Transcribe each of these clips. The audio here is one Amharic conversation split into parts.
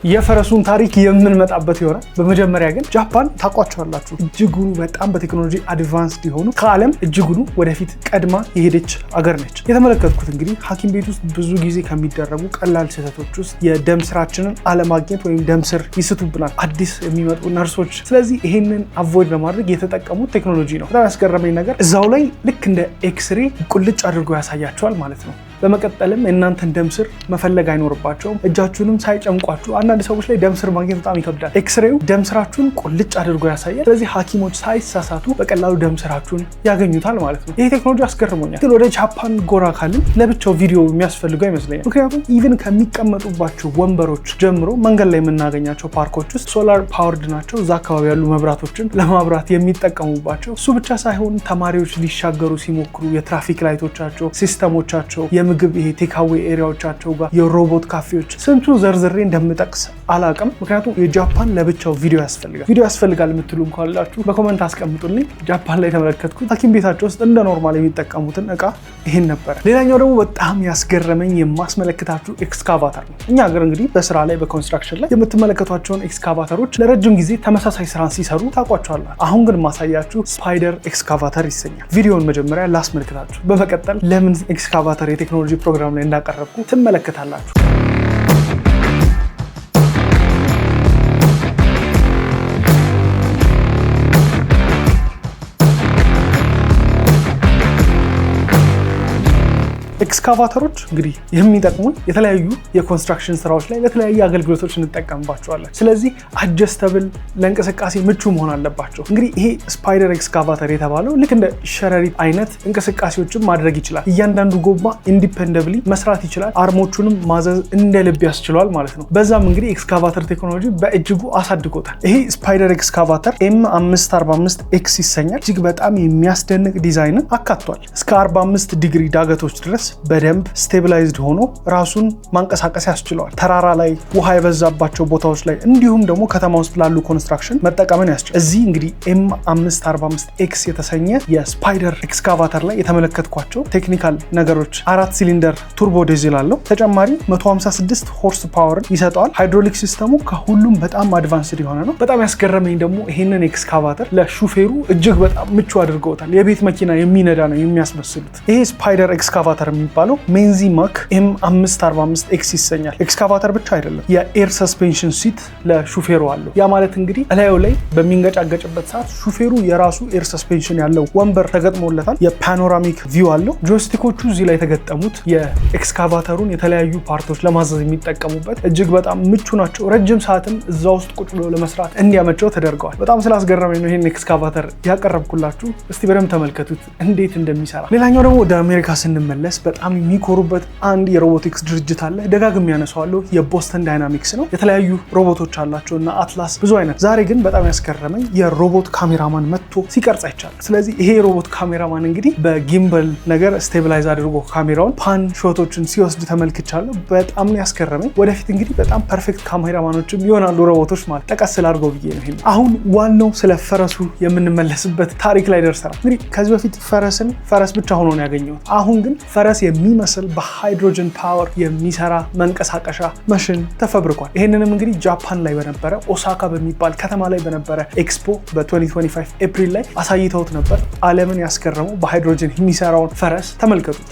የፈረሱን ታሪክ የምንመጣበት ይሆናል። በመጀመሪያ ግን ጃፓን ታውቋቸዋላችሁ። እጅጉኑ በጣም በቴክኖሎጂ አድቫንስድ የሆኑ ከዓለም እጅጉኑ ወደፊት ቀድማ የሄደች አገር ነች። የተመለከትኩት እንግዲህ ሐኪም ቤት ውስጥ ብዙ ጊዜ ከሚደረጉ ቀላል ስህተቶች ውስጥ የደም ስራችንን አለማግኘት ወይም ደም ስር ይስቱብናል አዲስ የሚመጡ ነርሶች። ስለዚህ ይሄንን አቮይድ ለማድረግ የተጠቀሙት ቴክኖሎጂ ነው። በጣም ያስገረመኝ ነገር እዛው ላይ ልክ እንደ ኤክስሬ ቁልጭ አድርጎ ያሳያቸዋል ማለት ነው። በመቀጠልም እናንተን ደም ስር መፈለግ አይኖርባቸውም። እጃችሁንም ሳይጨምቋችሁ አንዳንድ ሰዎች ላይ ደም ስር ማግኘት በጣም ይከብዳል። ኤክስሬው ደም ስራችሁን ቁልጭ አድርጎ ያሳያል። ስለዚህ ሐኪሞች ሳይሳሳቱ በቀላሉ ደም ስራችሁን ያገኙታል ማለት ነው። ይሄ ቴክኖሎጂ አስገርሞኛል። ግን ወደ ጃፓን ጎራ ካልን ለብቻው ቪዲዮ የሚያስፈልገው ይመስለኛል። ምክንያቱም ኢቭን ከሚቀመጡባቸው ወንበሮች ጀምሮ መንገድ ላይ የምናገኛቸው ፓርኮች ውስጥ ሶላር ፓወርድ ናቸው። እዛ አካባቢ ያሉ መብራቶችን ለማብራት የሚጠቀሙባቸው። እሱ ብቻ ሳይሆን ተማሪዎች ሊሻገሩ ሲሞክሩ የትራፊክ ላይቶቻቸው፣ ሲስተሞቻቸው፣ ምግብ ይሄ ቴካዌ ኤሪያዎቻቸው ጋር የሮቦት ካፌዎች ስንቱን ዘርዝሬ እንደምጠቅስ አላቅም። ምክንያቱም የጃፓን ለብቻው ቪዲዮ ያስፈልጋል የምትሉ እንኳን ላችሁ በኮመንት አስቀምጡልኝ። ጃፓን ላይ ተመለከትኩት ሐኪም ቤታቸው ውስጥ እንደ ኖርማል የሚጠቀሙትን እቃ ይሄን ነበር። ሌላኛው ደግሞ በጣም ያስገረመኝ የማስመለከታችሁ ኤክስካቫተር ነው። እኛ ሀገር እንግዲህ በስራ ላይ በኮንስትራክሽን ላይ የምትመለከቷቸውን ኤክስካቫተሮች ለረጅም ጊዜ ተመሳሳይ ስራን ሲሰሩ ታውቋቸዋላችሁ። አሁን ግን ማሳያችሁ ስፓይደር ኤክስካቫተር ይሰኛል። ቪዲዮውን መጀመሪያ ላስመልክታችሁ፣ በመቀጠል ለምን ኤክስካቫተር የቴክኖሎጂ ፕሮግራም ላይ እንዳቀረብኩ ትመለከታላችሁ። ኤክስካቫተሮች እንግዲህ የሚጠቅሙን የተለያዩ የኮንስትራክሽን ስራዎች ላይ ለተለያዩ አገልግሎቶች እንጠቀምባቸዋለን። ስለዚህ አጀስተብል ለእንቅስቃሴ ምቹ መሆን አለባቸው። እንግዲህ ይሄ ስፓይደር ኤክስካቫተር የተባለው ልክ እንደ ሸረሪት አይነት እንቅስቃሴዎችን ማድረግ ይችላል። እያንዳንዱ ጎማ ኢንዲፔንደብሊ መስራት ይችላል። አርሞቹንም ማዘዝ እንደ ልብ ያስችለዋል ማለት ነው። በዛም እንግዲህ ኤክስካቫተር ቴክኖሎጂ በእጅጉ አሳድጎታል። ይሄ ስፓይደር ኤክስካቫተር M545 ኤክስ ይሰኛል። እጅግ በጣም የሚያስደንቅ ዲዛይንን አካቷል። እስከ 45 ዲግሪ ዳገቶች ድረስ በደንብ ስቴቢላይዝድ ሆኖ ራሱን ማንቀሳቀስ ያስችለዋል። ተራራ ላይ፣ ውሃ የበዛባቸው ቦታዎች ላይ እንዲሁም ደግሞ ከተማ ውስጥ ላሉ ኮንስትራክሽን መጠቀምን ያስችላል። እዚህ እንግዲህ M545 ኤክስ የተሰኘ የስፓይደር ኤክስካቫተር ላይ የተመለከትኳቸው ቴክኒካል ነገሮች 4 ሲሊንደር ቱርቦ ዲዝል አለው። ተጨማሪ 156 ሆርስ ፓወርን ይሰጠዋል። ሃይድሮሊክ ሲስተሙ ከሁሉም በጣም አድቫንስድ የሆነ ነው። በጣም ያስገረመኝ ደግሞ ይሄንን ኤክስካቫተር ለሹፌሩ እጅግ በጣም ምቹ አድርገውታል። የቤት መኪና የሚነዳ ነው የሚያስመስሉት። ይሄ ስፓይደር ኤክስካቫተር የሚባለው ሜንዚ ማክ M545 ኤክስ ይሰኛል። ኤክስካቫተር ብቻ አይደለም፣ የኤር ሰስፔንሽን ሲት ለሹፌሩ አለው። ያ ማለት እንግዲህ እላዩ ላይ በሚንገጫገጭበት ሰዓት ሹፌሩ የራሱ ኤር ሰስፔንሽን ያለው ወንበር ተገጥሞለታል። የፓኖራሚክ ቪው አለው። ጆይስቲኮቹ እዚህ ላይ የተገጠሙት የኤክስካቫተሩን የተለያዩ ፓርቶች ለማዘዝ የሚጠቀሙበት እጅግ በጣም ምቹ ናቸው። ረጅም ሰዓትም እዛ ውስጥ ቁጭ ብሎ ለመስራት እንዲያመቸው ተደርገዋል። በጣም ስላስገረመኝ ነው ይሄን ኤክስካቫተር ያቀረብኩላችሁ። እስቲ በደንብ ተመልከቱት እንዴት እንደሚሰራ። ሌላኛው ደግሞ ወደ አሜሪካ ስንመለስ በጣም የሚኮሩበት አንድ የሮቦቲክስ ድርጅት አለ። ደጋግሜ ያነሳዋለሁ። የቦስተን ዳይናሚክስ ነው። የተለያዩ ሮቦቶች አላቸው እና አትላስ ብዙ አይነት። ዛሬ ግን በጣም ያስገረመኝ የሮቦት ካሜራማን መጥቶ ሲቀርጽ አይቻልም። ስለዚህ ይሄ የሮቦት ካሜራማን እንግዲህ በጊምበል ነገር ስቴቢላይዝ አድርጎ ካሜራውን ፓን ሾቶችን ሲወስድ ተመልክቻለሁ። በጣም ነው ያስገረመኝ። ወደፊት እንግዲህ በጣም ፐርፌክት ካሜራማኖችም ይሆናሉ ሮቦቶች ማለት ጠቀስ ላድርገው ብዬ ነው። ይሄ አሁን ዋናው ስለ ፈረሱ የምንመለስበት ታሪክ ላይ ደርሰናል። እንግዲህ ከዚህ በፊት ፈረስን ፈረስ ብቻ ሆኖ ነው ያገኘሁት። አሁን ግን ፈረስ የሚመስል በሃይድሮጅን ፓወር የሚሰራ መንቀሳቀሻ መሽን ተፈብርኳል። ይህንንም እንግዲህ ጃፓን ላይ በነበረ ኦሳካ በሚባል ከተማ ላይ በነበረ ኤክስፖ በ2025 ኤፕሪል ላይ አሳይተውት ነበር። ዓለምን ያስገረመው በሃይድሮጅን የሚሰራውን ፈረስ ተመልከቱት።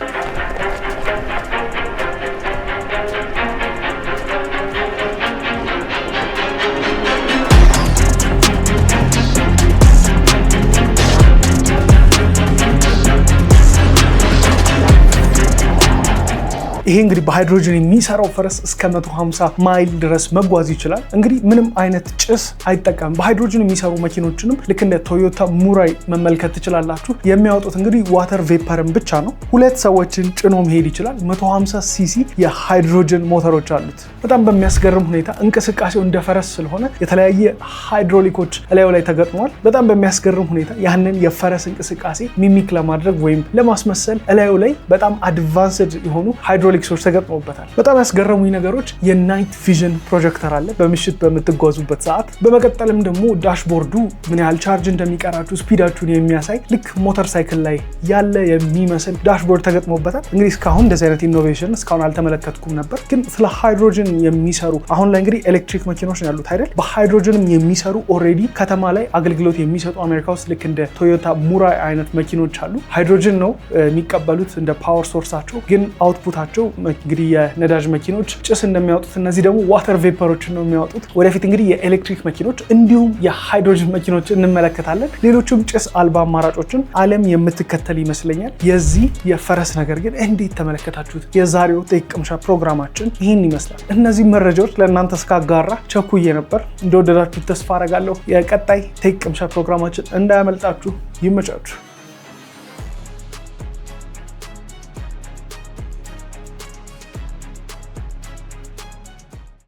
ይሄ እንግዲህ በሃይድሮጅን የሚሰራው ፈረስ እስከ 150 ማይል ድረስ መጓዝ ይችላል። እንግዲህ ምንም አይነት ጭስ አይጠቀምም። በሃይድሮጅን የሚሰሩ መኪኖችንም ልክ እንደ ቶዮታ ሙራይ መመልከት ትችላላችሁ። የሚያወጡት እንግዲህ ዋተር ቬፐርን ብቻ ነው። 2 ሰዎችን ጭኖ መሄድ ይችላል። 150 ሲሲ የሃይድሮጅን ሞተሮች አሉት። በጣም በሚያስገርም ሁኔታ እንቅስቃሴው እንደ ፈረስ ስለሆነ የተለያየ ሃይድሮሊኮች እላዩ ላይ ተገጥመዋል። በጣም በሚያስገርም ሁኔታ ያንን የፈረስ እንቅስቃሴ ሚሚክ ለማድረግ ወይም ለማስመሰል እላዩ ላይ በጣም አድቫንስድ የሆኑ ሃይድሮሊክ ሃይድሮሊክሶች ተገጥመውበታል። በጣም ያስገረሙኝ ነገሮች የናይት ቪዥን ፕሮጀክተር አለ በምሽት በምትጓዙበት ሰዓት። በመቀጠልም ደግሞ ዳሽቦርዱ ምን ያህል ቻርጅ እንደሚቀራችሁ ስፒዳችሁን የሚያሳይ ልክ ሞተር ሳይክል ላይ ያለ የሚመስል ዳሽቦርድ ተገጥሞበታል። እንግዲህ እስካሁን እንደዚህ አይነት ኢኖቬሽን እስካሁን አልተመለከትኩም ነበር። ግን ስለ ሃይድሮጅን የሚሰሩ አሁን ላይ እንግዲህ ኤሌክትሪክ መኪኖች ነው ያሉት አይደል? በሃይድሮጅንም የሚሰሩ ኦልሬዲ ከተማ ላይ አገልግሎት የሚሰጡ አሜሪካ ውስጥ ልክ እንደ ቶዮታ ሙራይ አይነት መኪኖች አሉ። ሃይድሮጅን ነው የሚቀበሉት እንደ ፓወር ሶርሳቸው፣ ግን አውትፑታቸው እንግዲህ የነዳጅ መኪኖች ጭስ እንደሚያወጡት እነዚህ ደግሞ ዋተር ቬፐሮችን ነው የሚያወጡት። ወደፊት እንግዲህ የኤሌክትሪክ መኪኖች እንዲሁም የሃይድሮጅን መኪኖች እንመለከታለን። ሌሎችም ጭስ አልባ አማራጮችን ዓለም የምትከተል ይመስለኛል። የዚህ የፈረስ ነገር ግን እንዴት ተመለከታችሁት? የዛሬው ቴክ ቅምሻ ፕሮግራማችን ይህን ይመስላል። እነዚህ መረጃዎች ለእናንተ እስካጋራ ቸኩዬ ነበር። እንደወደዳችሁ ተስፋ አረጋለሁ። የቀጣይ ቴክ ቅምሻ ፕሮግራማችን እንዳያመልጣችሁ። ይመቻችሁ።